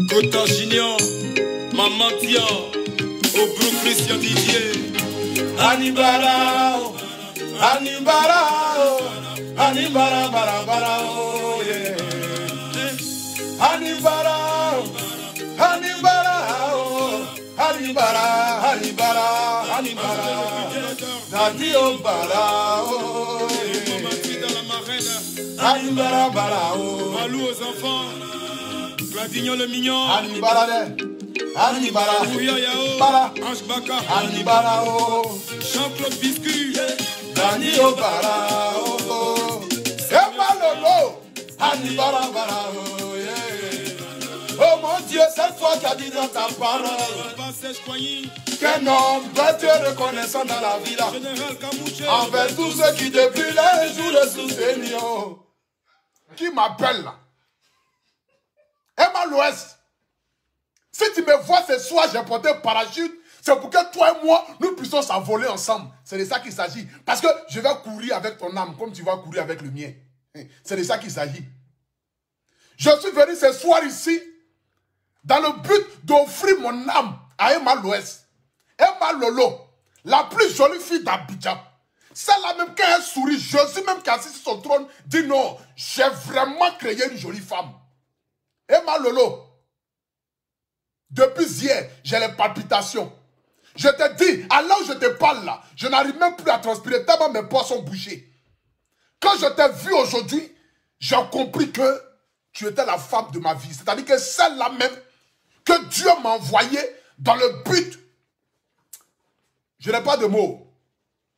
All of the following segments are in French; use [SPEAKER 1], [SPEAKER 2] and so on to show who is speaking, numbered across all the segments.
[SPEAKER 1] Kota Junior, Maman Tia, Obru Christian Didier,
[SPEAKER 2] Anibara, Anibara, Anibara, bara, bara, oh, yeah. Anibara, Anibara, oh, Anibara, Anibara, Anibara, Nadi Obara, oh, yeah. Anibara, bara, oh.
[SPEAKER 1] Malou aux enfants, Gladignon le mignon,
[SPEAKER 2] Anibara, Anibara,
[SPEAKER 1] Bara, Ange Baka,
[SPEAKER 2] Anibara, oh.
[SPEAKER 1] Jean-Claude Biscuit,
[SPEAKER 2] Nadi Obara, oh. Emma Lolo, Anibara, bara, oh, yeah. Oh mon Dieu, c'est toi qui as dit dans ta parole qu'un homme doit être reconnaissant dans la vie là, envers tous ceux qui depuis les jours le souviennent. Qui m'appelle là? Emma l'Ouest. Si tu me vois ce soir, j'ai porté un parachute, c'est pour que toi et moi, nous puissions s'envoler ensemble. C'est de ça qu'il s'agit. Parce que je vais courir avec ton âme comme tu vas courir avec le mien. C'est de ça qu'il s'agit. Je suis venu ce soir ici dans le but d'offrir mon âme à Emma l'Ouest. Emma Lolo, la plus jolie fille d'Abidjan. Celle-là même quand elle sourit, Jésus même qui est assis sur son trône, dit non, j'ai vraiment créé une jolie femme. Emma Lolo, depuis hier, j'ai les palpitations. Je te dis, à là où je te parle là, je n'arrive même plus à transpirer tellement mes poids sont bouchés. Quand je t'ai vu aujourd'hui, j'ai compris que tu étais la femme de ma vie. C'est-à-dire que celle-là même que Dieu m'a envoyée dans le but. Je n'ai pas de mots.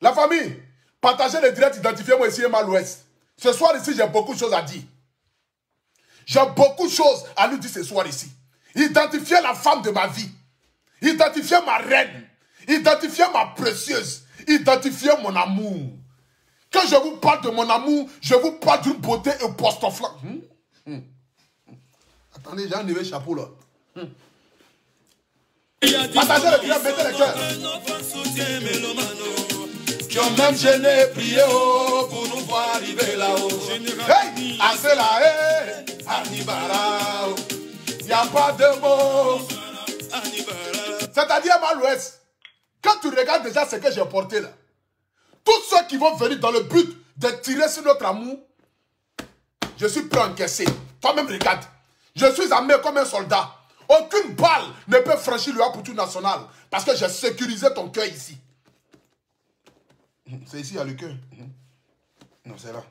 [SPEAKER 2] La famille, partagez les directs, identifiez-moi ici Emma l'Ouest. Ce soir ici, j'ai beaucoup de choses à dire. J'ai beaucoup de choses à nous dire ce soir ici. Identifiez la femme de ma vie. Identifiez ma reine. Identifiez ma précieuse. Identifiez mon amour. Quand je vous parle de mon amour, je vous parle d'une beauté époustouflante. Attendez, j'ai enlevé le chapeau là. Partagez le direct, mettez les cœurs. Qui ont même gêné, prié pour nous voir arriver là-haut. Hey, Azela, hey, Anibara, il n'y a pas de mots. C'est-à-dire, à l'Ouest, quand tu regardes déjà ce que j'ai porté là, tous ceux qui vont venir dans le but de tirer sur notre amour, je suis prêt à encaisser. Toi-même, regarde. Je suis armé comme un soldat. Aucune balle ne peut franchir le Haputu national. Parce que j'ai sécurisé ton cœur ici. C'est ici, il y a le cœur. Non, c'est là.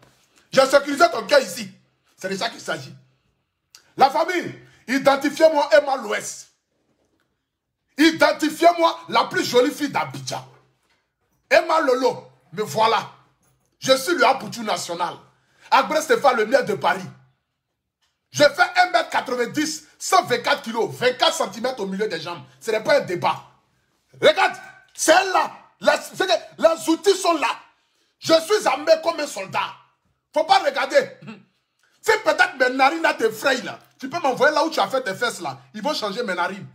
[SPEAKER 2] J'ai sécurisé ton cœur ici. C'est de ça qu'il s'agit. La famille, identifiez-moi Emma l'Ouest. Identifiez-moi la plus jolie fille d'Abidjan. Emma Lolo, me voilà. Je suis le Haputu national. Agré Stéphane, le maire de Paris. Je fais 1m90, 124 kg, 24 cm au milieu des jambes. Ce n'est pas un débat. Regarde, c'est là. Les outils sont là. Je suis armé comme un soldat. Faut pas regarder. Si peut-être mes narines t'effrayent là, tu peux m'envoyer là où tu as fait tes fesses là. Ils vont changer mes narines.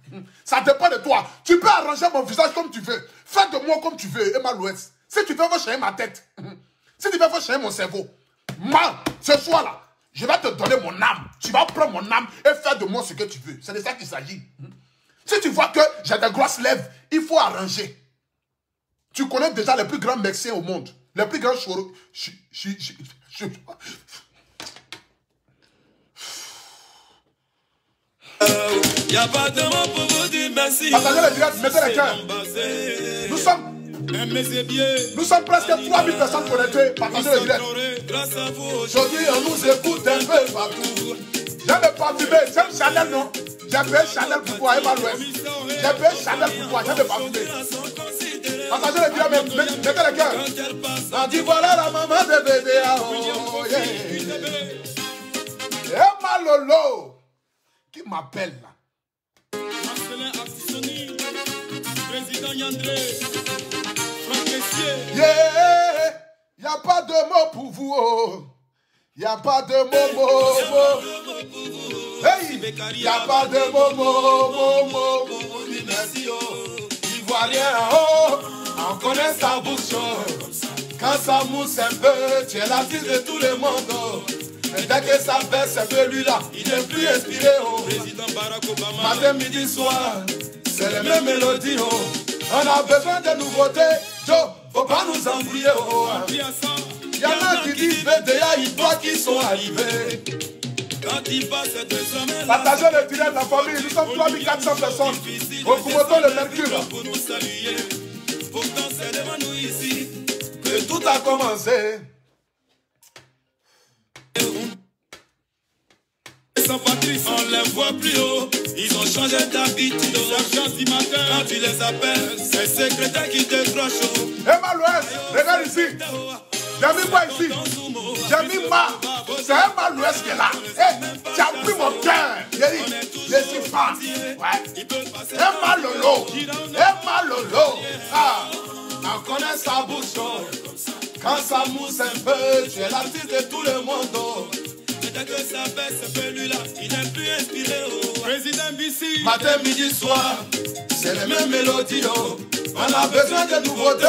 [SPEAKER 2] Ça dépend de toi. Tu peux arranger mon visage comme tu veux. Fais de moi comme tu veux, Emma l'Ouest. Si tu veux, faut changer ma tête. Si tu veux, faut changer mon cerveau. Moi, ce soir là, je vais te donner mon âme. Tu vas prendre mon âme et faire de moi ce que tu veux. C'est de ça qu'il s'agit. Si tu vois que j'ai des grosses lèvres, il faut arranger. Tu connais déjà les plus grands médecins au monde. Les plus grands chirurgiens.
[SPEAKER 1] y a pas de mots pour vous dire merci.
[SPEAKER 2] Partagez le direct, mettez les cœurs. Nous sommes presque 3000 personnes connectées. Partagez le direct. Aujourd'hui, on nous écoute un peu partout. J'aime le parfumé, j'aime Chanel, non? J'ai payé Chanel pour toi, Emma l'Ouest. J'ai payé Chanel pour toi, j'aime le parfumé. Partagez le direct, mettez les cœurs. On dit voilà la maman de bébé. Oh, yeah. Emma Lolo, qui m'appelle là?
[SPEAKER 1] Marcelin Arsoni, président Yandré, Franck Messier.
[SPEAKER 2] Yeah, y a pas de mots pour vous. Oh. Y a pas de mots. Hey, y a pas de mots. Merci, oh. Ivoirien, oh. On connaît sa bouche. Quand ça mousse un peu, tu es la fille de tout le monde. Mais dès que ça baisse un peu, lui là, il n'est plus inspiré. Oh. Matin, midi, soir, c'est les mêmes mélodies. Oh. On a besoin de nouveautés. Joe, faut pas nous embrouiller. Oh. Il y en a qui disent BDA, ils croient qu'ils sont arrivés. Partagez le direct de la famille, nous sommes 3400 personnes. Au Kumoto le Mercure. Pourtant c'est devant nous ici que tout a commencé.
[SPEAKER 1] Sans Patrice, on les voit plus haut. Ils ont changé d'habitude. Quand tu les appelles, c'est secrétaire qui décroche.
[SPEAKER 2] Emma l'Ouest, regarde ici. J'ai mis quoi ici? J'ai mis ma. C'est Emma l'Ouest qui est là. Hey, tu as pris mon cœur. Je suis fan. Ouais. Emma Lolo. Emma Lolo. Ah, on connaît sa bouche. Quand ça mousse un peu, tu es l'artiste de tout le monde.
[SPEAKER 1] Dès que ça baisse, ce celui-là, il n'est plus inspiré. Président BC.
[SPEAKER 2] Matin, midi, soir, c'est les mêmes mélodies. Oh. On a besoin de nouveautés.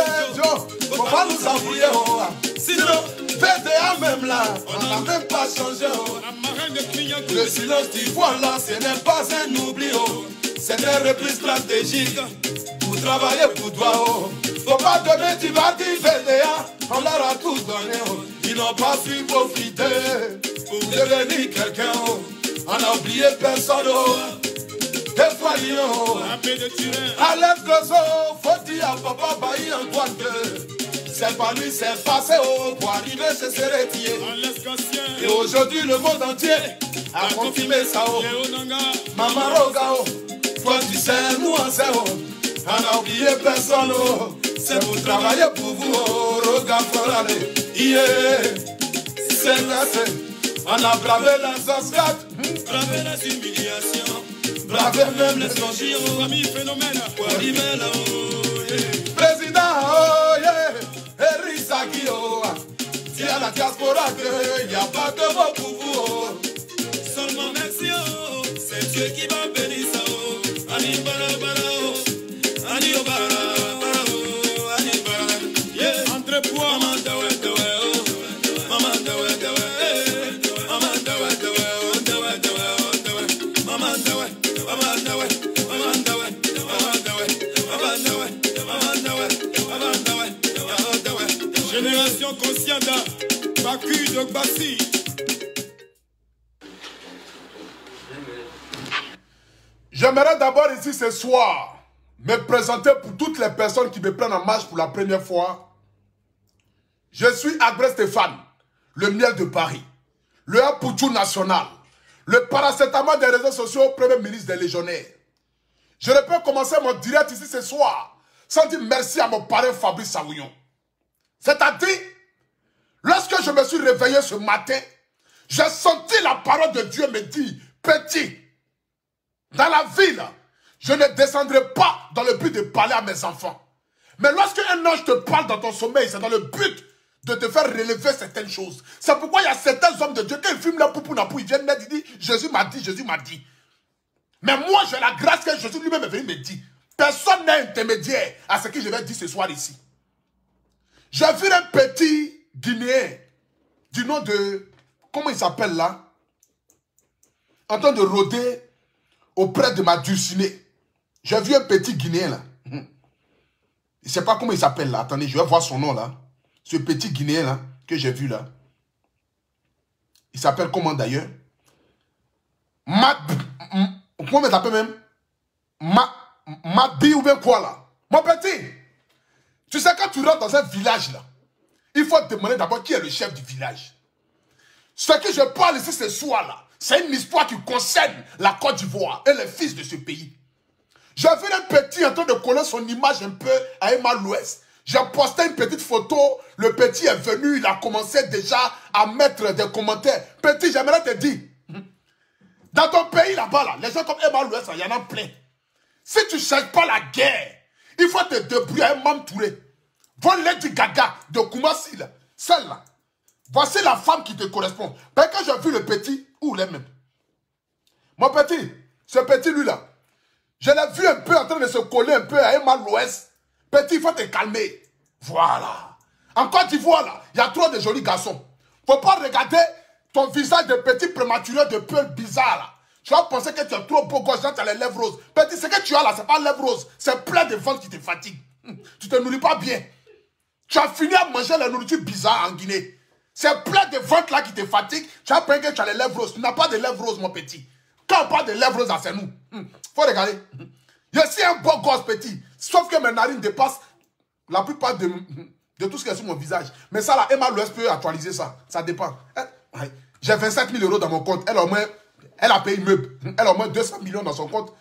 [SPEAKER 2] Faut pas nous embrouiller. Oh. Sinon, BDA même là, on n'a même pas changé. Oh. Le silence du voix là, ce n'est pas un oubli. Oh. C'est des reprises stratégiques pour travailler pour toi. Oh. Faut pas donner du mardi BDA, on leur a tout donné. Oh. Ils n'ont pas su profiter pour devenir quelqu'un. Oh. On a oublié personne. Oh. Des fois, oh. Alex Gozo, faut dire à papa Bailly Antoine que c'est pas lui, c'est passé. Oh. Pour arriver, c'est Serretier. Et aujourd'hui, le monde entier a confirmé ça. Oh. Maman Roga, oh. Toi, tu sais, nous on sait. Oh. On a oublié personne. Oh. C'est pour travailler pour vous. Oh. Roga, Forale. Yeah. C'est cassé. On a bravé la sauce-carte,
[SPEAKER 1] bravé les humiliations,
[SPEAKER 2] bravé même les
[SPEAKER 1] songiers, ami phénomène, pour arriver là-haut.
[SPEAKER 2] Président, oh yeah, Erisaki, oh, dis à la diaspora qu'il n'y a pas de mot pour vous. Oh.
[SPEAKER 1] Seulement merci, oh, c'est Dieu qui va bénir ça. Oh. Ani barabara, oh, ani obara, oh, ani bara, yeah. Entre poids, maman dawe dawe, oh, maman dawe dawe. Génération consciente, Baku de Bassi.
[SPEAKER 2] J'aimerais d'abord ici ce soir me présenter pour toutes les personnes qui me prennent en marche pour la première fois. Je suis Agré Stéphane, le miel de Paris, le Apoutou national, le paracétamol des réseaux sociaux, premier ministre des légionnaires. Je ne peux commencer mon direct ici ce soir sans dire merci à mon parrain Fabrice Saouillon. C'est-à-dire, lorsque je me suis réveillé ce matin, j'ai senti la parole de Dieu me dire, petit, dans la ville, je ne descendrai pas dans le but de parler à mes enfants. Mais lorsque un ange te parle dans ton sommeil, c'est dans le but de te faire relever certaines choses. C'est pourquoi il y a certains hommes de Dieu, quand ils fument leur poupou napou, ils viennent ils disent, Jésus m'a dit, Jésus m'a dit. Mais moi, j'ai la grâce que Jésus lui-même est venu me dire. Personne n'est intermédiaire à ce que je vais dire ce soir ici. J'ai vu un petit Guinéen du nom de... Comment il s'appelle là? En train de rôder auprès de ma dulcinée. J'ai vu un petit Guinéen là. Je ne sais pas comment il s'appelle là. Attendez, je vais voir son nom là. Ce petit Guinéen là que j'ai vu là. Il s'appelle comment d'ailleurs? Comment il s'appelle même? Mabi ou bien quoi là? Mon petit, tu sais quand tu rentres dans un village là, il faut te demander d'abord qui est le chef du village. Ce que je parle ici ce soir là, c'est une histoire qui concerne la Côte d'Ivoire et les fils de ce pays. J'ai vu un petit en train de coller son image un peu à Emma l'Ouest. J'ai posté une petite photo, le petit est venu, il a commencé déjà à mettre des commentaires. Petit, j'aimerais te dire, dans ton pays là-bas, là, les gens comme Emma l'Ouest, il y en a plein. Si tu ne cherches pas la guerre, il faut te débrouiller à un Mam Touré. Vois Lady Gaga de Koumassi, là, celle-là. Voici la femme qui te correspond. Parce que j'ai vu le petit, où il est même. Mon petit, ce petit lui-là, je l'ai vu un peu en train de se coller un peu à Emma l'Ouest. Petit, il faut te calmer. Voilà. En Côte d'Ivoire, là, il y a trop de jolis garçons. Il ne faut pas regarder ton visage de petit prématuré de peu bizarre, là. Tu vas penser que tu es trop beau gosse, tu as les lèvres roses. Petit, ce que tu as là, c'est pas lèvres roses. C'est plein de ventre qui te fatigue. Tu te nourris pas bien. Tu as fini à manger la nourriture bizarre en Guinée. C'est plein de ventre là qui te fatigue. Tu as pensé que tu as les lèvres roses. Tu n'as pas de lèvres roses, mon petit. Quand on parle de lèvres roses, c'est nous. Faut regarder. Je suis un beau gosse petit. Sauf que mes narines dépassent la plupart de tout ce qui est sur mon visage. Mais ça là, Emma Louest peut actualiser ça. Ça dépend. J'ai 27 000 € dans mon compte. Elle a payé meuble. Elle a au moins 200 millions dans son compte.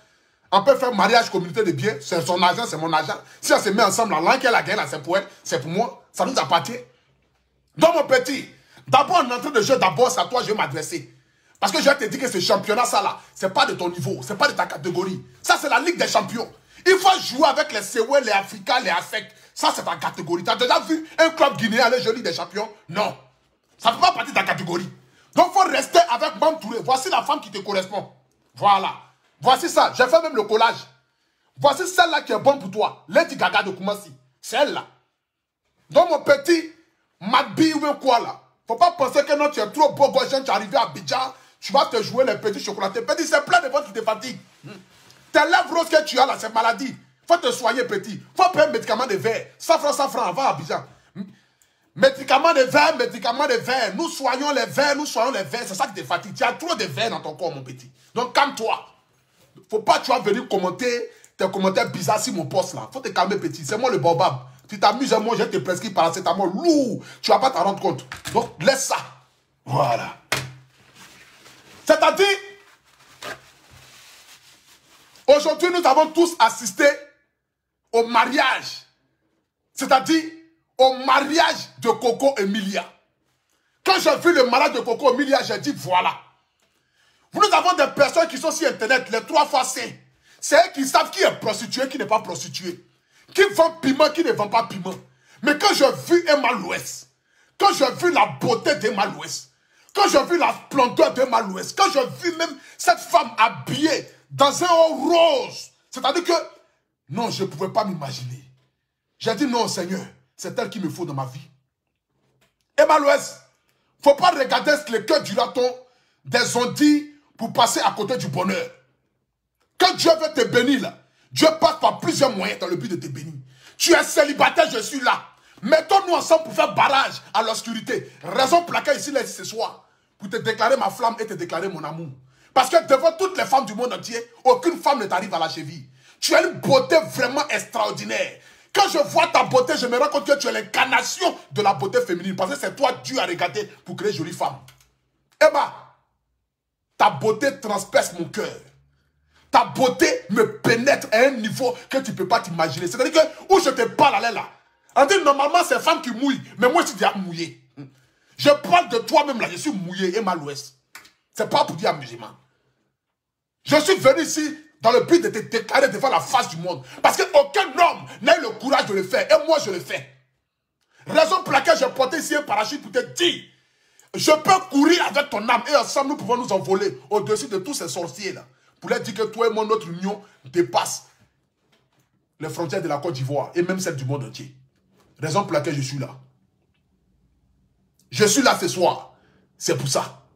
[SPEAKER 2] On peut faire mariage, communauté de biens. C'est son argent, c'est mon argent. Si on se met ensemble, l'argent qu'elle a gagné, c'est pour elle, c'est pour moi. Ça nous appartient. Donc mon petit, d'abord en entrée de jeu, d'abord c'est à toi que je vais m'adresser. Parce que je vais te dire que ce championnat, ça là, c'est pas de ton niveau, c'est pas de ta catégorie. Ça, c'est la Ligue des champions. Il faut jouer avec les Sewe, les Africains, les ASEC. Ça, c'est ta catégorie. Tu as déjà vu un club guinéen aller jouer Ligue des champions? Non. Ça ne fait pas partie de ta catégorie. Donc, il faut rester avec Mam Touré. Voici la femme qui te correspond. Voilà. Voici ça. J'ai fait même le collage. Voici celle-là qui est bonne pour toi. Lady Gaga de Koumassi. C'est elle-là. Donc, mon petit, Magbi ou quoi là? Faut pas penser que non, tu es trop beau gosse, tu es arrivé à Abidjan, tu vas te jouer les petits chocolatés. Petit, c'est plein de ventre qui te fatigue. Tes lèvres roses que tu as là, c'est maladie. Faut te soigner, petit. Faut prendre médicaments de verre. 100 francs, avant Abidjan. Médicaments de verre, médicaments de verre. Nous soignons les verres, nous soignons les verres. C'est ça qui te fatigue. Tu as trop de verre dans ton corps, mon petit. Donc, calme-toi. Faut pas, tu vas venir commenter tes commentaires bizarres sur mon poste là. Faut te calmer, petit. C'est moi le baobab. Tu t'amuses, moi, je te prescris paracétamol lourd. Tu vas pas t'en rendre compte. Donc, laisse ça. Voilà. C'est-à-dire, aujourd'hui, nous avons tous assisté au mariage. C'est-à-dire, au mariage de Coco Emilia. Quand j'ai vu le mariage de Coco Emilia, j'ai dit, voilà. Nous avons des personnes qui sont sur Internet, les 3 fois C. C'est eux qui savent qui est prostitué, qui n'est pas prostitué. Qui vend piment, qui ne vend pas piment. Mais quand j'ai vu Emma Louest, quand j'ai vu la beauté d'Emma Louest, quand j'ai vu la splendeur d'Emma Louest, quand j'ai vu même cette femme habillée dans un haut rose, c'est-à-dire que, non, je ne pouvais pas m'imaginer. J'ai dit, non, Seigneur, c'est elle qu'il me faut dans ma vie. Emma Louest, il ne faut pas regarder le cœur du raton des ondits pour passer à côté du bonheur. Quand Dieu veut te bénir, là, Dieu passe par plusieurs moyens dans le but de te bénir. Tu es célibataire, je suis là. Mettons-nous ensemble pour faire barrage à l'obscurité. Raison pour laquelle ici, là, ce soir, pour te déclarer ma flamme et te déclarer mon amour. Parce que devant toutes les femmes du monde entier, aucune femme ne t'arrive à la cheville. Tu as une beauté vraiment extraordinaire. Quand je vois ta beauté, je me rends compte que tu es l'incarnation de la beauté féminine. Parce que c'est toi, Dieu a regardé pour créer jolie femme. Emma, ta beauté transperce mon cœur. Ta beauté me pénètre à un niveau que tu ne peux pas t'imaginer. C'est-à-dire que où je te parle, là. On dit normalement c'est femme qui mouille, mais moi je suis déjà mouillé. Je parle de toi-même là, je suis mouillé, Emma Louest. C'est pas pour dire amusement. Je suis venu ici dans le but de te déclarer devant la face du monde. Parce qu'aucun homme n'a eu le courage de le faire. Et moi je le fais. Raison pour laquelle j'ai porté ici un parachute pour te dire, je peux courir avec ton âme et ensemble nous pouvons nous envoler au-dessus de tous ces sorciers là. Pour leur dire que toi et moi, notre union dépasse les frontières de la Côte d'Ivoire et même celles du monde entier. Raison pour laquelle je suis là. Je suis là ce soir. C'est pour ça.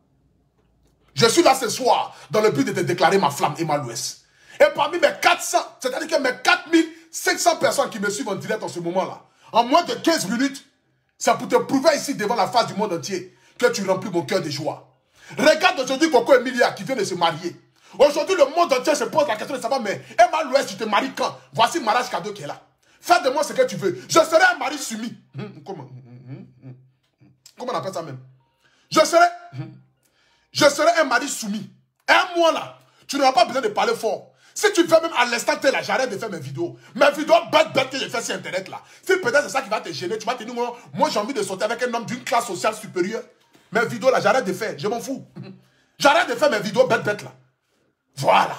[SPEAKER 2] Je suis là ce soir dans le but de te déclarer ma flamme, Emma Louest. Et parmi mes 400, c'est-à-dire que mes 4500 personnes qui me suivent en direct en ce moment-là, en moins de 15 minutes, c'est pour te prouver ici devant la face du monde entier que tu remplis mon cœur de joie. Regarde aujourd'hui Coco Emilia qui vient de se marier. Aujourd'hui, le monde entier se pose la question de savoir, mais Emma Louest, tu te maries quand? Voici le mariage cadeau qui est là. Fais de moi ce que tu veux. Je serai un mari soumis. Comment on appelle ça même? Je serai un mari soumis. Un mois là, tu n'auras pas besoin de parler fort. Si tu veux même à l'instant T là, j'arrête de faire mes vidéos. Mes vidéos bêtes que je fais sur Internet là. Si peut-être c'est ça qui va te gêner, tu vas te dire, moi j'ai envie de sortir avec un homme d'une classe sociale supérieure. Mes vidéos là, j'arrête de faire. Je m'en fous. J'arrête de faire mes vidéos bêtes là. Voilà.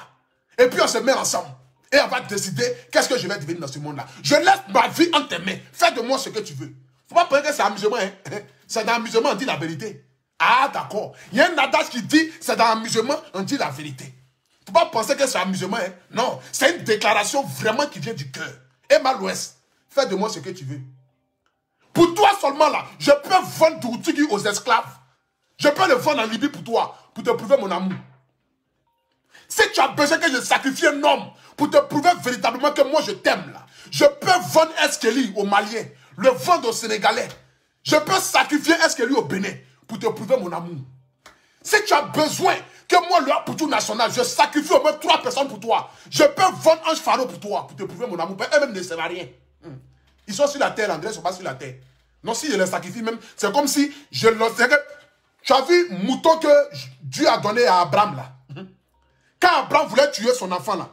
[SPEAKER 2] Et puis on se met ensemble. Et on va décider qu'est-ce que je vais devenir dans ce monde-là. Je laisse ma vie en tes mains. Fais de moi ce que tu veux. Faut pas penser que c'est amusement. Hein? C'est dans l'amusement, on dit la vérité. Ah, d'accord. Il y a un adage qui dit c'est dans l'amusement, on dit la vérité. Faut pas penser que c'est amusement. Hein? Non. C'est une déclaration vraiment qui vient du cœur. Emma Louest, fais de moi ce que tu veux. Pour toi seulement là, je peux vendre du Outigi aux esclaves. Je peux le vendre en Libye pour toi, pour te prouver mon amour. Si tu as besoin que je sacrifie un homme pour te prouver véritablement que moi je t'aime là, je peux vendre Eskeli aux Maliens, le vendre aux Sénégalais. Je peux sacrifier Eskeli au Bénin pour te prouver mon amour. Si tu as besoin que moi, le pour tout national, je sacrifie au moins 3 personnes pour toi. Je peux vendre un pharaon pour toi, pour te prouver mon amour. Eux-mêmes ne servent à rien. Ils sont sur la terre, André, ils ne sont pas sur la terre. Non, si je les sacrifie même, c'est comme si je leur... Tu as vu mouton que Dieu a donné à Abraham là. Quand Abraham voulait tuer son enfant là,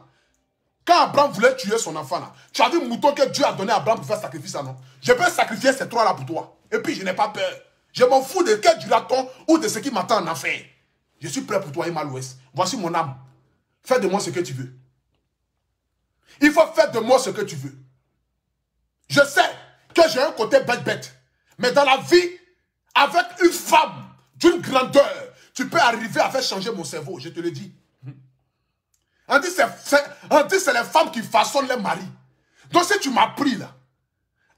[SPEAKER 2] tu as vu mouton que Dieu a donné à Abraham pour faire sacrifice ça, non? Je peux sacrifier ces 3 là pour toi. Et puis je n'ai pas peur. Je m'en fous de quel du raton ou de ce qui m'attend en enfer. Je suis prêt pour toi, Emma l'Ouest. Voici mon âme. Fais de moi ce que tu veux. Il faut faire de moi ce que tu veux. Je sais que j'ai un côté bête. Mais dans la vie, avec une femme d'une grandeur, tu peux arriver à faire changer mon cerveau. Je te le dis. On dit c'est les femmes qui façonnent les maris. Donc si tu m'as pris là,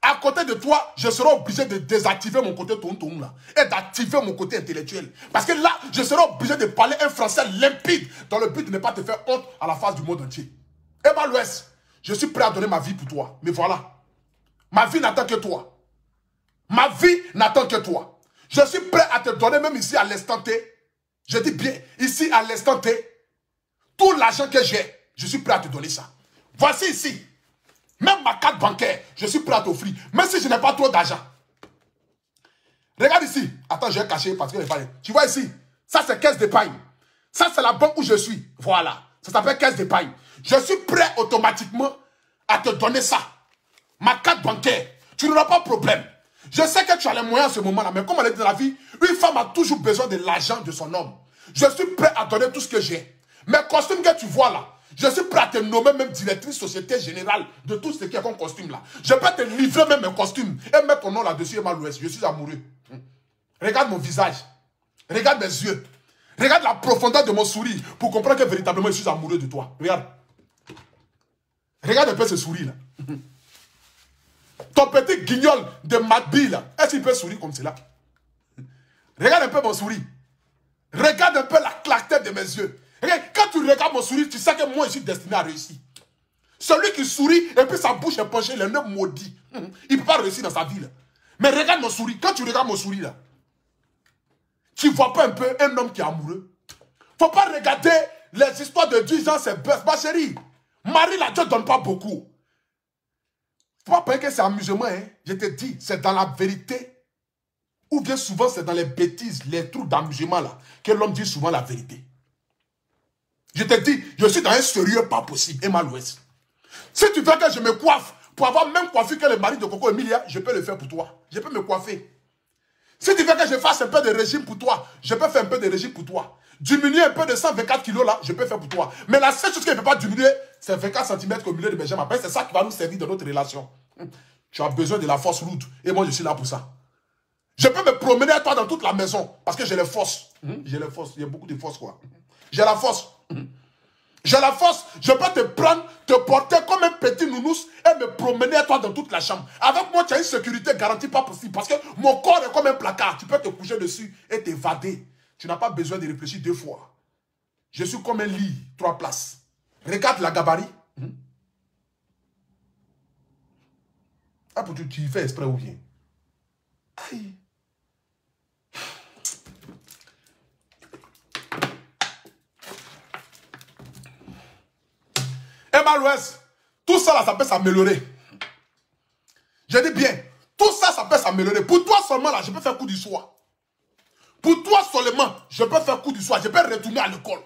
[SPEAKER 2] à côté de toi, je serai obligé de désactiver mon côté tonton là et d'activer mon côté intellectuel. Parce que là, je serai obligé de parler un français limpide dans le but de ne pas te faire honte à la face du monde entier. Emma l'Ouest, je suis prêt à donner ma vie pour toi. Mais voilà, ma vie n'attend que toi. Ma vie n'attend que toi. Je suis prêt à te donner même ici à l'instant T. Je dis bien, ici à l'instant T, tout l'argent que j'ai, je suis prêt à te donner ça. Voici ici. Même ma carte bancaire, je suis prêt à t'offrir. Même si je n'ai pas trop d'argent. Regarde ici. Attends, je vais cacher parce que tu vois ici. Ça, c'est caisse d'épargne. Ça, c'est la banque où je suis. Voilà. Ça s'appelle caisse d'épargne. Je suis prêt automatiquement à te donner ça. Ma carte bancaire. Tu n'auras pas de problème. Je sais que tu as les moyens en ce moment-là. Mais comme on l'a dit dans la vie, une femme a toujours besoin de l'argent de son homme. Je suis prêt à donner tout ce que j'ai. Mes costumes que tu vois là, je suis prêt à te nommer même directrice société générale de tout ce qui est comme costume là. Je peux te livrer même mes costumes et mettre ton nom là-dessus, Emma l'Ouest. Je suis amoureux. Regarde mon visage. Regarde mes yeux. Regarde la profondeur de mon sourire pour comprendre que véritablement je suis amoureux de toi. Regarde. Regarde un peu ce sourire là. Ton petit guignol de Madbi là, est-ce qu'il peut sourire comme cela? Regarde un peu mon sourire. Regarde un peu la clarté de mes yeux. Regarde, quand tu regardes mon sourire, tu sais que moi je suis destiné à réussir. Celui qui sourit et puis sa bouche est penchée, il est même maudit. Il ne peut pas réussir dans sa vie là. Mais regarde mon sourire. Quand tu regardes mon sourire là, tu ne vois pas un peu un homme qui est amoureux? Il ne faut pas regarder les histoires de 10 ans, c'est bœuf. Ma chérie, Marie là, Dieu ne donne pas beaucoup. Il ne faut pas penser que c'est amusement. Hein. Je te dis, c'est dans la vérité. Ou bien souvent, c'est dans les bêtises, les trous d'amusement là, que l'homme dit souvent la vérité. Je te dis, je suis dans un sérieux pas possible, Emma l'Ouest. Si tu veux que je me coiffe, pour avoir même coiffé que le mari de Coco Emilia, je peux le faire pour toi. Je peux me coiffer. Si tu veux que je fasse un peu de régime pour toi, je peux faire un peu de régime pour toi. Diminuer un peu de 124 kilos là, je peux faire pour toi. Mais la seule chose que je ne peux pas diminuer, c'est 24 cm au milieu de mes jambes. Après, c'est ça qui va nous servir dans notre relation. Tu as besoin de la force lourde. Et moi, je suis là pour ça. Je peux me promener à toi dans toute la maison. Parce que j'ai les forces. J'ai les forces. Il y a beaucoup de forces, quoi. J'ai la force. J'ai la force. Je peux te prendre, te porter comme un petit nounous et me promener à toi dans toute la chambre. Avec moi, tu as une sécurité garantie pas possible. Parce que mon corps est comme un placard. Tu peux te coucher dessus et t'évader. Tu n'as pas besoin de réfléchir 2 fois. Je suis comme un lit, 3 places. Regarde la gabarit. Ah, pour tu fais exprès ou bien? Aïe. Emma l'Ouest, tout ça là, ça peut s'améliorer. Je dis bien, tout ça, ça peut s'améliorer. Pour toi seulement là, je peux faire coup du soir. Pour toi seulement, je peux faire coup du soir. Je peux retourner à l'école.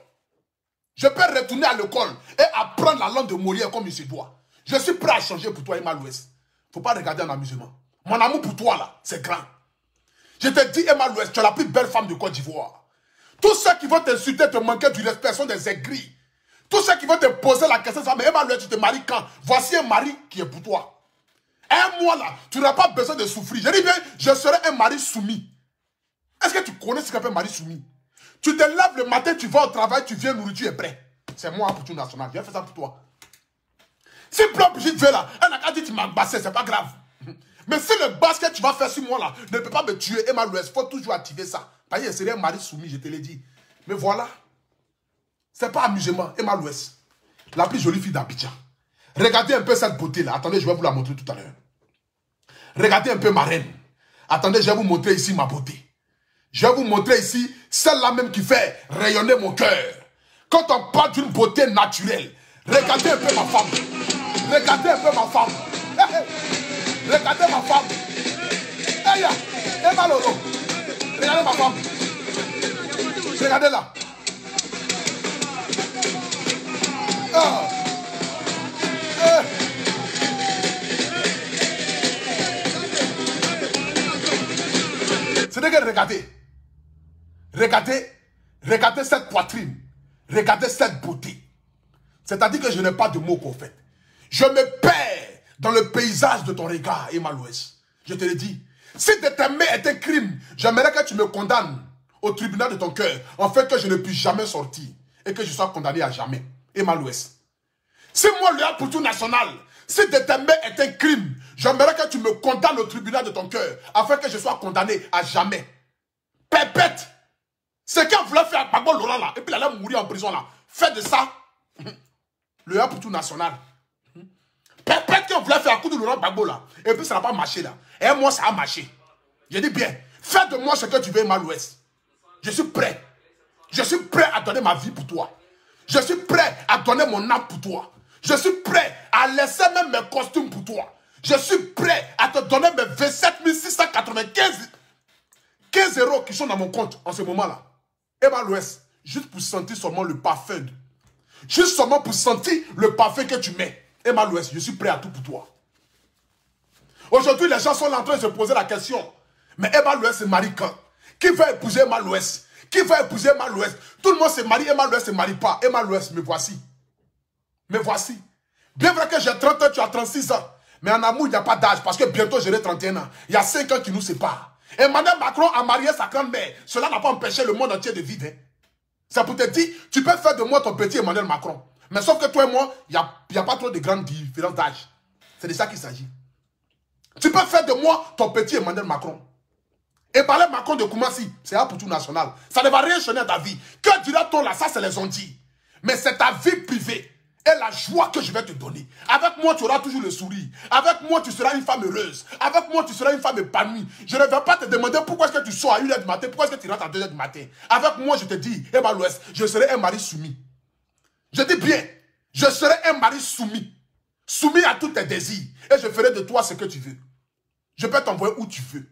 [SPEAKER 2] Je peux retourner à l'école et apprendre la langue de Molière comme il se doit. Je suis prêt à changer pour toi, Emma l'Ouest. Il ne faut pas regarder en amusement. Mon amour pour toi là, c'est grand. Je te dis, Emma l'Ouest, tu es la plus belle femme de Côte d'Ivoire. Tous ceux qui vont t'insulter, te manquer du respect sont des aigris. Tous ceux qui vont te poser la question, mais Emma l'Ouest, tu te maries quand? Voici un mari qui est pour toi. Un mois là, tu n'auras pas besoin de souffrir. Je dis bien, je serai un mari soumis. Est-ce que tu connais ce qu'on appelle mari soumis? Tu te lèves le matin, tu vas au travail, tu viens, nourriture est prêt. C'est moi pour tout national, je vais faire ça pour toi. Si plein Brigitte veut là, elle n'a qu'à dire tu m'as bassé, c'est pas grave. Mais si le basket que tu vas faire sur moi là ne peut pas me tuer, Emma l'Ouest, il faut toujours activer ça. Parce que c'est un mari soumis, je te l'ai dit. Mais voilà. C'est pas amusement. Emma l'Ouest, la plus jolie fille d'Abidjan. Regardez un peu cette beauté-là. Attendez, je vais vous la montrer tout à l'heure. Regardez un peu ma reine. Attendez, je vais vous montrer ici ma beauté. Je vais vous montrer ici celle-là même qui fait rayonner mon cœur. Quand on parle d'une beauté naturelle, regardez un peu ma femme. Regardez un peu ma femme. Hey, hey. Regardez ma femme. Hey, hey, Malolo. Regardez ma femme. Regardez là. Ah. Hey. C'est que regardez. Regardez cette poitrine. Regardez cette beauté. C'est-à-dire que je n'ai pas de mots qu'on fait. Je me perds dans le paysage de ton regard, Emma l'Ouest. Je te le dis. Si de t'aimer est un crime, j'aimerais que tu me condamnes au tribunal de ton cœur, en fait que je ne puisse jamais sortir et que je sois condamné à jamais. Emma l'Ouest. Si moi, le pour tout national, si de t'aimer est un crime, j'aimerais que tu me condamnes au tribunal de ton cœur, afin que je sois condamné à jamais. Pépette. C'est qu'on voulait faire à Gbagbo Laurent là, et puis il allait mourir en prison là. Faites de ça le A pour tout national. Pépette qu'on voulait faire à coup de Laurent Gbagbo là, et puis ça n'a pas marché là. Et moi ça a marché. Je dis bien, fais de moi ce que tu veux, Emma l'Ouest. Je suis prêt. Je suis prêt à donner ma vie pour toi. Je suis prêt à donner mon âme pour toi. Je suis prêt à laisser même mes costumes pour toi. Je suis prêt à te donner mes 27 695 15 euros qui sont dans mon compte en ce moment-là. Emma l'Ouest, juste pour sentir seulement le parfum. Juste seulement pour sentir le parfum que tu mets. Emma l'Ouest, je suis prêt à tout pour toi. Aujourd'hui, les gens sont en train de se poser la question. Mais Emma l'Ouest se marie quand? Qui va épouser Emma l'Ouest? Qui va épouser Emma l'Ouest? Tout le monde se marie, Emma l'Ouest ne se marie pas. Emma l'Ouest, me voici. Me voici. Bien vrai que j'ai 30 ans, tu as 36 ans. Mais en amour, il n'y a pas d'âge parce que bientôt j'aurai 31 ans. Il y a 5 ans qui nous séparent. Emmanuel Macron a marié sa grand-mère. Cela n'a pas empêché le monde entier de vivre. Hein. C'est pour te dire, tu peux faire de moi ton petit Emmanuel Macron. Mais sauf que toi et moi, il n'y a pas trop de grandes différences d'âge. C'est de ça qu'il s'agit. Tu peux faire de moi ton petit Emmanuel Macron. Et parler Macron de Koumassi, c'est un pour tout national. Ça ne va rien changer à ta vie. Que dira-t-on là? Ça, c'est les ondits. Mais c'est ta vie privée. Et la joie que je vais te donner. Avec moi, tu auras toujours le sourire. Avec moi, tu seras une femme heureuse. Avec moi, tu seras une femme épanouie. Je ne vais pas te demander pourquoi est-ce que tu sors à 1h du matin, pourquoi est-ce que tu rentres à 2h du matin. Avec moi, je te dis, Emma l'Ouest, je serai un mari soumis. Je dis bien, je serai un mari soumis. Soumis à tous tes désirs. Et je ferai de toi ce que tu veux. Je peux t'envoyer où tu veux.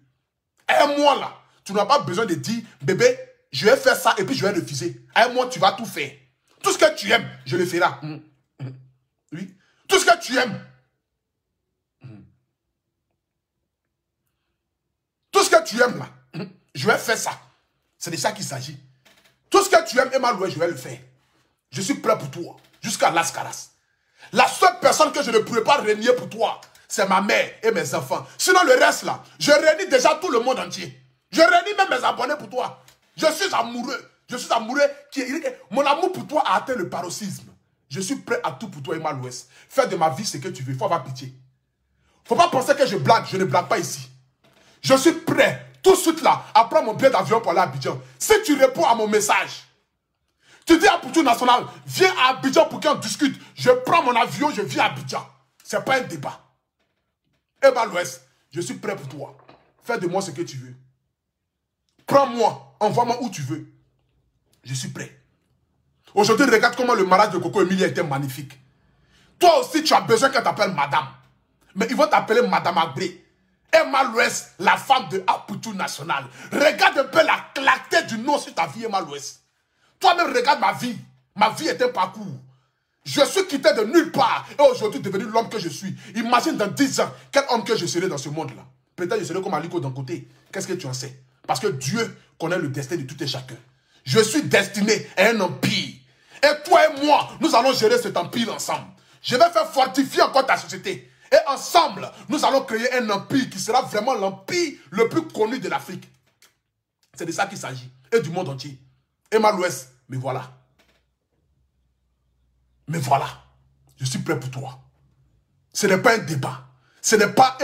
[SPEAKER 2] Et moi là, tu n'as pas besoin de dire, bébé, je vais faire ça et puis je vais refuser. Et moi, tu vas tout faire. Tout ce que tu aimes, je le ferai. Oui. Tout ce que tu aimes. Tout ce que tu aimes là, je vais faire ça. C'est de ça qu'il s'agit. Tout ce que tu aimes, Emma l'Ouest, je vais le faire. Je suis prêt pour toi. Jusqu'à l'Ascaras. La seule personne que je ne pourrais pas régner pour toi, c'est ma mère et mes enfants. Sinon le reste là, je réunis déjà tout le monde entier. Je réunis même mes abonnés pour toi. Je suis amoureux. Je suis amoureux. Mon amour pour toi a atteint le paroxysme. Je suis prêt à tout pour toi, Emma l'Ouest. Fais de ma vie ce que tu veux. Il faut avoir pitié. Faut pas penser que je blague. Je ne blague pas ici. Je suis prêt, tout de suite là, à prendre mon billet d'avion pour aller à Abidjan. Si tu réponds à mon message, tu dis à Poutou National, viens à Abidjan pour qu'on discute. Je prends mon avion, je viens à Abidjan. Ce n'est pas un débat. Emma l'Ouest, je suis prêt pour toi. Fais de moi ce que tu veux. Prends-moi, envoie-moi où tu veux. Je suis prêt. Aujourd'hui, regarde comment le mariage de Coco Emilia était magnifique. Toi aussi, tu as besoin qu'elle t'appelle madame. Mais ils vont t'appeler madame Abré. Emma l'Ouest, la femme de Aputu National. Regarde un peu la clarté du nom sur ta vie, Emma l'Ouest. Toi-même, regarde ma vie. Ma vie est un parcours. Je suis quitté de nulle part et aujourd'hui devenu l'homme que je suis. Imagine dans 10 ans, quel homme que je serai dans ce monde-là. Peut-être je serai comme Aliko d'un côté. Qu'est-ce que tu en sais? Parce que Dieu connaît le destin de tout et chacun. Je suis destiné à un empire. Et toi et moi, nous allons gérer cet empire ensemble. Je vais faire fortifier encore ta société. Et ensemble, nous allons créer un empire qui sera vraiment l'empire le plus connu de l'Afrique. C'est de ça qu'il s'agit. Et du monde entier. Emma l'Ouest, me voilà. Me voilà. Je suis prêt pour toi. Ce n'est pas un débat. Ce n'est pas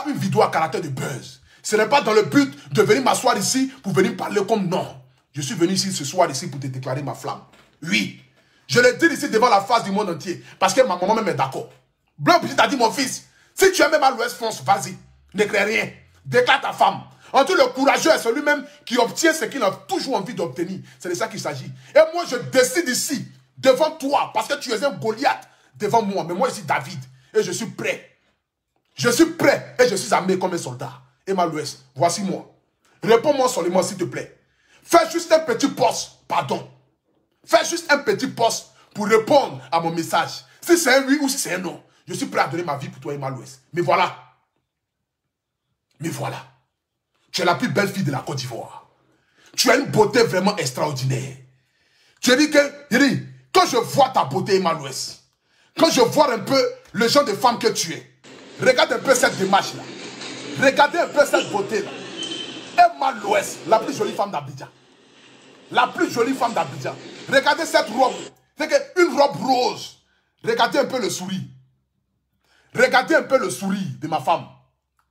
[SPEAKER 2] une vidéo à caractère de buzz. Ce n'est pas dans le but de venir m'asseoir ici pour venir parler comme non. Je suis venu ici ce soir ici pour te déclarer ma flamme. Oui. Je le dis ici devant la face du monde entier. Parce que ma maman même est d'accord. Bleu Brigitte a dit, mon fils, si tu aimes à l'Ouest, fonce, vas-y. Ne crée rien. Déclare ta femme. En tout, le courageux est celui-même qui obtient ce qu'il a toujours envie d'obtenir. C'est de ça qu'il s'agit. Et moi, je décide ici, devant toi, parce que tu es un Goliath devant moi. Mais moi, je suis David. Et je suis prêt. Je suis prêt et je suis armé comme un soldat. Emma Louest, voici moi. Réponds-moi seulement, s'il te plaît. Fais juste un petit poste, pardon. Fais juste un petit poste pour répondre à mon message. Si c'est un oui ou si c'est un non, je suis prêt à donner ma vie pour toi, Emma Louest. Mais voilà. Mais voilà. Tu es la plus belle fille de la Côte d'Ivoire. Tu as une beauté vraiment extraordinaire. Tu dis que, quand je vois ta beauté, Emma Louest, quand je vois un peu le genre de femme que tu es, regarde un peu cette démarche-là. Regardez un peu cette beauté-là. Emma Louest, la plus jolie femme d'Abidjan. La plus jolie femme d'Abidjan. Regardez cette robe. C'est une robe rose. Regardez un peu le sourire. Regardez un peu le sourire de ma femme.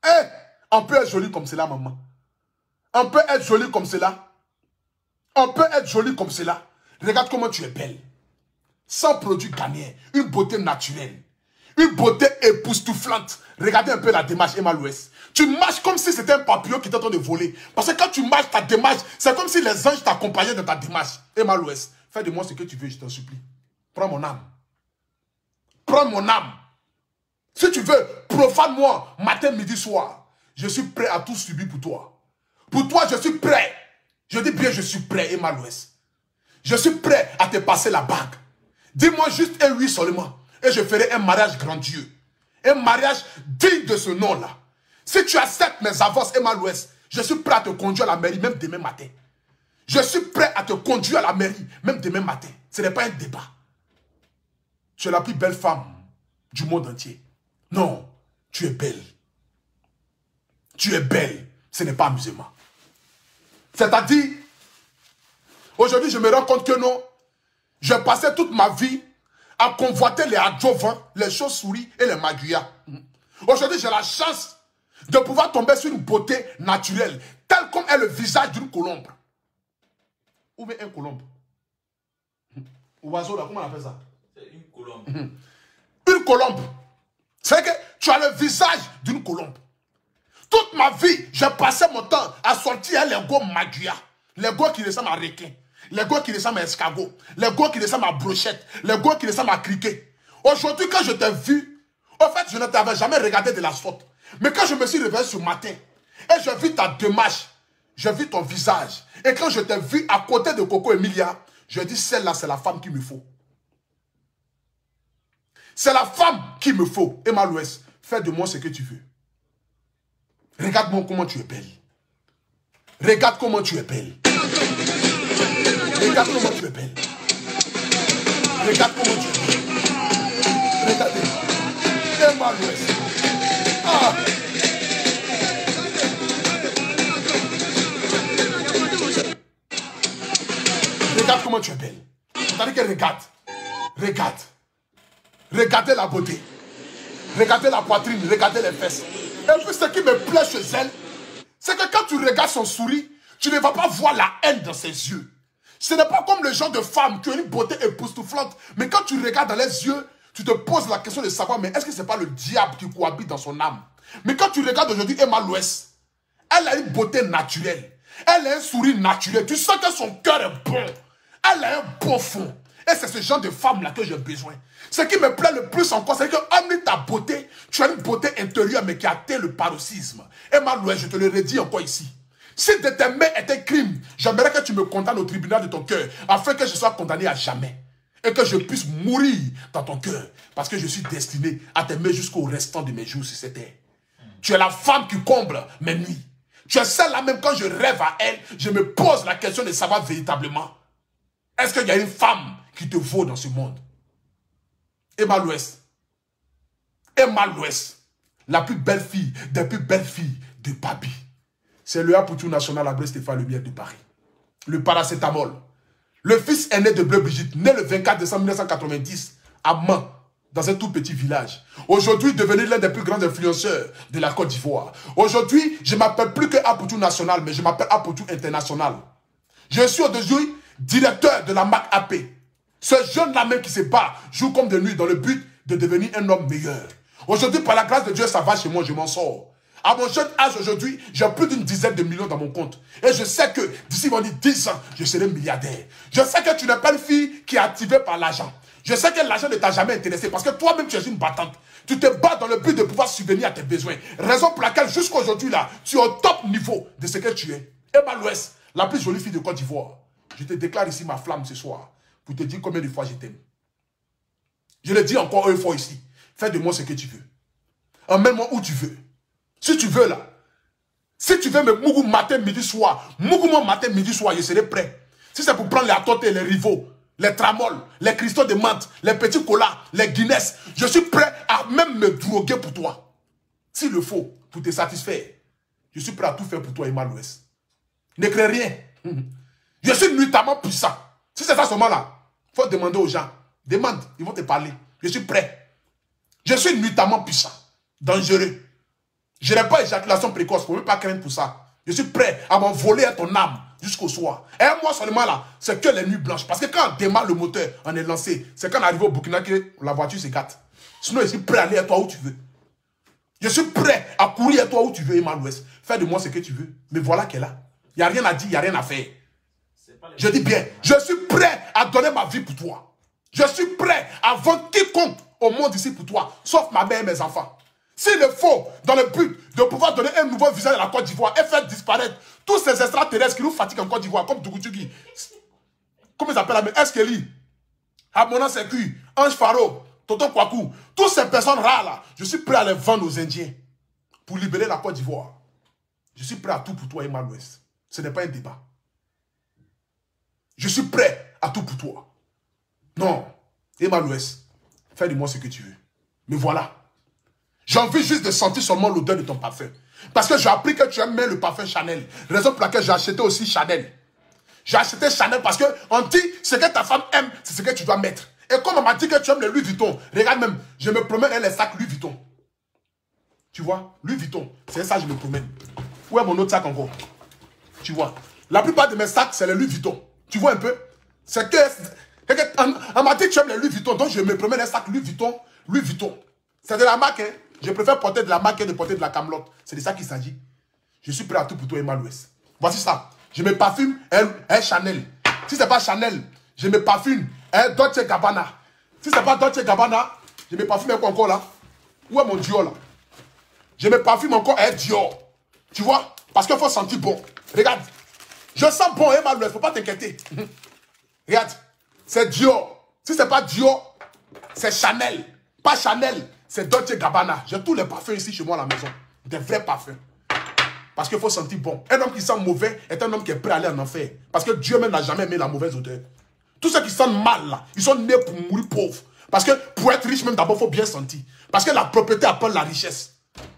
[SPEAKER 2] Eh, on peut être jolie comme cela, maman. On peut être jolie comme cela. On peut être jolie comme cela. Regarde comment tu es belle. Sans produit gagné. Une beauté naturelle. Une beauté époustouflante. Regardez un peu la démarche, Emma Louest. Tu marches comme si c'était un papillon qui était en train de voler. Parce que quand tu marches ta démarche, c'est comme si les anges t'accompagnaient dans ta démarche. Emma Louest, fais de moi ce que tu veux, je t'en supplie. Prends mon âme. Prends mon âme. Si tu veux, profane-moi matin, midi, soir. Je suis prêt à tout subir pour toi. Pour toi, je suis prêt. Je dis bien, je suis prêt, Emma Louest. Je suis prêt à te passer la bague. Dis-moi juste un oui seulement. Et je ferai un mariage grandiose. Un mariage digne de ce nom-là. Si tu acceptes mes avances, Emma Louest, je suis prêt à te conduire à la mairie, même demain matin. Je suis prêt à te conduire à la mairie, même demain matin. Ce n'est pas un débat. Tu es la plus belle femme du monde entier. Non, tu es belle. Tu es belle. Ce n'est pas amusement. C'est-à-dire, aujourd'hui, je me rends compte que non, j'ai passé toute ma vie à convoiter les adjuvants, les chauves-souris et les maguillas. Aujourd'hui, j'ai la chance de pouvoir tomber sur une beauté naturelle, telle comme est le visage d'une colombe. Ou bien un colombe. Oiseau là, comment on appelle ça?
[SPEAKER 1] C'est une colombe.
[SPEAKER 2] Une colombe. C'est que tu as le visage d'une colombe. Toute ma vie, j'ai passé mon temps à sortir les go maguillas. Les go qui ressemblent à requin. Les go qui ressemblent à escargot. Les go qui ressemblent à brochette. Les go qui ressemblent à criquet. Aujourd'hui, quand je t'ai vu, en fait, je ne t'avais jamais regardé de la sorte. Mais quand je me suis réveillé ce matin, et j'ai vu ta démarche, j'ai vu ton visage, et quand je t'ai vu à côté de Coco Emilia, je dis, celle-là, c'est la femme qu'il me faut. C'est la femme qu'il me faut. Emma Louest, fais de moi ce que tu veux. Regarde-moi comment tu es belle. Regarde comment tu es belle. Regarde comment tu es belle. Regarde comment tu es belle. Regardez. Emma Louest. Ah. Regarde comment tu es belle. C'est-à-dire que regarde. Regarde. Regardez la beauté. Regardez la poitrine. Regardez les fesses. Et puis ce qui me plaît chez elle, c'est que quand tu regardes son sourire, tu ne vas pas voir la haine dans ses yeux. Ce n'est pas comme le genre de femme qui a une beauté époustouflante. Mais quand tu regardes dans les yeux, tu te poses la question de savoir, mais est-ce que ce n'est pas le diable qui cohabite dans son âme? Mais quand tu regardes aujourd'hui Emma Louest, elle a une beauté naturelle. Elle a un sourire naturel. Tu sens que son cœur est bon. Elle a un bon fond. Et c'est ce genre de femme-là que j'ai besoin. Ce qui me plaît le plus encore, c'est que, hormis ta beauté, tu as une beauté intérieure, mais qui atteint le paroxysme. Emma Louest, je te le redis encore ici. Si de t'aimer est un crime, j'aimerais que tu me condamnes au tribunal de ton cœur, afin que je sois condamné à jamais. Et que je puisse mourir dans ton cœur, parce que je suis destiné à t'aimer jusqu'au restant de mes jours sur cette terre. Tu es la femme qui comble mes nuits. Tu es celle-là, même quand je rêve à elle, je me pose la question de savoir véritablement, est-ce qu'il y a une femme qui te vaut dans ce monde? Emma Louest. Emma Louest. La plus belle fille, des plus belles filles de Babi. C'est le Apoutou National à Brest-Stéphane Lumière de Paris. Le paracétamol. Le fils aîné de Bleu Brigitte, né le 24 décembre 1990 à Mans, dans un tout petit village. Aujourd'hui, devenu l'un des plus grands influenceurs de la Côte d'Ivoire. Aujourd'hui, je ne m'appelle plus que Apoutou National, mais je m'appelle Apoutou International. Je suis aujourd'hui directeur de la marque AP. Ce jeune-là même qui se bat, joue comme de nuit dans le but de devenir un homme meilleur. Aujourd'hui, par la grâce de Dieu, ça va chez moi, je m'en sors. À mon jeune âge aujourd'hui, j'ai plus d'une dizaine de millions dans mon compte. Et je sais que d'ici 10 ans, je serai milliardaire. Je sais que tu n'es pas une fille qui est activée par l'argent. Je sais que l'argent ne t'a jamais intéressé parce que toi-même, tu es une battante. Tu te bats dans le but de pouvoir subvenir à tes besoins. Raison pour laquelle, jusqu'à aujourd'hui, là, tu es au top niveau de ce que tu es. Emma Louès, la plus jolie fille de Côte d'Ivoire. Je te déclare ici ma flamme ce soir pour te dire combien de fois je t'aime. Je le dis encore une fois ici. Fais de moi ce que tu veux. Emmène-moi où tu veux. Si tu veux là. Si tu veux me mougou matin, midi, soir. Mougou matin, midi, soir, je serai prêt. Si c'est pour prendre les atotes et les rivaux, les tramoles, les cristaux de menthe, les petits colas, les Guinness, je suis prêt à même me droguer pour toi. S'il le faut, pour te satisfaire. Je suis prêt à tout faire pour toi, Emma Louès. Ne crée rien. Je suis nuitamment puissant. Si c'est ça seulement là, il faut demander aux gens. Demande, ils vont te parler. Je suis prêt. Je suis nuitamment puissant. Dangereux. Je n'ai pas éjaculation précoce. Il ne faut même pas craindre pour ça. Je suis prêt à m'envoler à ton âme jusqu'au soir. Et moi seulement là, c'est que les nuits blanches. Parce que quand on démarre le moteur, on est lancé. C'est quand on arrive au Burkina que la voiture s'écarte. Sinon, je suis prêt à aller à toi où tu veux. Je suis prêt à courir à toi où tu veux, Emma Louès. Fais de moi ce que tu veux. Mais voilà qu'elle est là. Il n'y a rien à dire, il n'y a rien à faire. Je dis bien, je suis prêt à donner ma vie pour toi. Je suis prêt à vendre quiconque au monde ici pour toi, sauf ma mère et mes enfants. S'il le faut, dans le but de pouvoir donner un nouveau visage à la Côte d'Ivoire et faire disparaître tous ces extraterrestres qui nous fatiguent en Côte d'Ivoire, comme Dougoutugi, comment ils appellent la Eskeli, Abona Seku, Ange Faro, Toto Kwaku, toutes ces personnes rares là, je suis prêt à les vendre aux Indiens pour libérer la Côte d'Ivoire. Je suis prêt à tout pour toi, Emma Louès. Ce n'est pas un débat. Je suis prêt à tout pour toi. Non, Emma Louès, fais de moi ce que tu veux. Mais voilà. J'ai envie juste de sentir seulement l'odeur de ton parfum. Parce que j'ai appris que tu aimes le parfum Chanel. Raison pour laquelle j'ai acheté aussi Chanel. J'ai acheté Chanel parce qu'on dit ce que ta femme aime, c'est ce que tu dois mettre. Et comme on m'a dit que tu aimes le Louis Vuitton, regarde même, je me promène avec les sacs Louis Vuitton. Tu vois, Louis Vuitton, c'est ça que je me promène. Où est mon autre sac encore? Tu vois, la plupart de mes sacs, c'est le Louis Vuitton. Tu vois un peu? C'est que... On m'a dit que tu aimes les Louis Vuitton, donc je me promène un sac Louis Vuitton. Louis Vuitton. C'est de la marque, hein. Je préfère porter de la marque que de porter de la camelote. C'est de ça qu'il s'agit. Je suis prêt à tout pour toi, Emma Louès. Voici ça. Je me parfume un Chanel. Si ce n'est pas Chanel, je me parfume un Dolce Gabbana. Si ce n'est pas Dolce Gabbana, je me parfume quoi encore là? Où est mon Dior là? Je me parfume encore un Dior. Tu vois? Parce qu'il faut sentir bon. Regarde. Je sens bon, Emma Louès. Il ne faut pas t'inquiéter. Regarde. C'est Dior. Si ce n'est pas Dior, c'est Chanel. Pas Chanel. C'est Dolce Gabbana. J'ai tous les parfums ici chez moi à la maison. Des vrais parfums. Parce qu'il faut sentir bon. Un homme qui sent mauvais est un homme qui est prêt à aller en enfer. Parce que Dieu même n'a jamais aimé la mauvaise odeur. Tous ceux qui sentent mal là, ils sont nés pour mourir pauvres. Parce que pour être riche même d'abord, il faut bien sentir. Parce que la propriété appelle la richesse.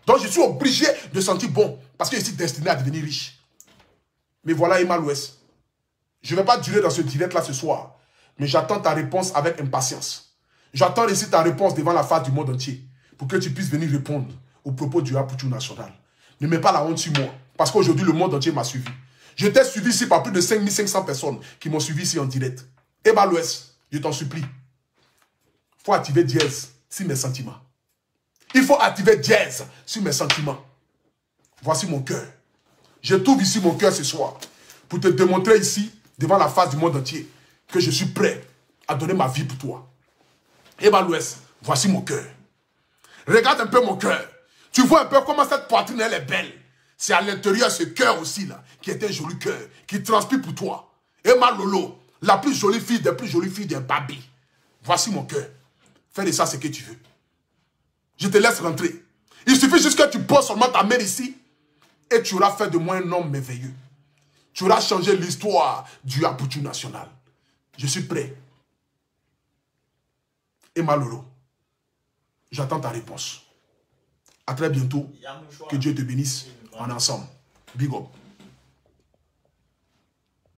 [SPEAKER 2] Donc je suis obligé de sentir bon. Parce que je suis destiné à devenir riche. Mais voilà Emma Louès. Je ne vais pas durer dans ce direct là ce soir. Mais j'attends ta réponse avec impatience. J'attends ici ta réponse devant la face du monde entier pour que tu puisses venir répondre aux propos du Apoutou National. Ne mets pas la honte sur moi parce qu'aujourd'hui le monde entier m'a suivi. Je t'ai suivi ici par plus de 5500 personnes qui m'ont suivi ici en direct. Emma Louès, je t'en supplie. Il faut activer dièse sur mes sentiments. Il faut activer dièse sur mes sentiments. Voici mon cœur. Je trouve ici mon cœur ce soir pour te démontrer ici devant la face du monde entier que je suis prêt à donner ma vie pour toi. Emma Louès, voici mon cœur. Regarde un peu mon cœur. Tu vois un peu comment cette poitrine, elle est belle. C'est à l'intérieur ce cœur aussi, là, qui est un joli cœur, qui transpire pour toi. Emma Lolo, la plus jolie fille des plus jolies filles des Babi. Voici mon cœur. Fais de ça ce que tu veux. Je te laisse rentrer. Il suffit juste que tu poses seulement ta main ici et tu auras fait de moi un homme merveilleux. Tu auras changé l'histoire du Apoutou National. Je suis prêt. Emma Lolo, j'attends ta réponse. À très bientôt. Que Dieu te bénisse en ensemble. Big up.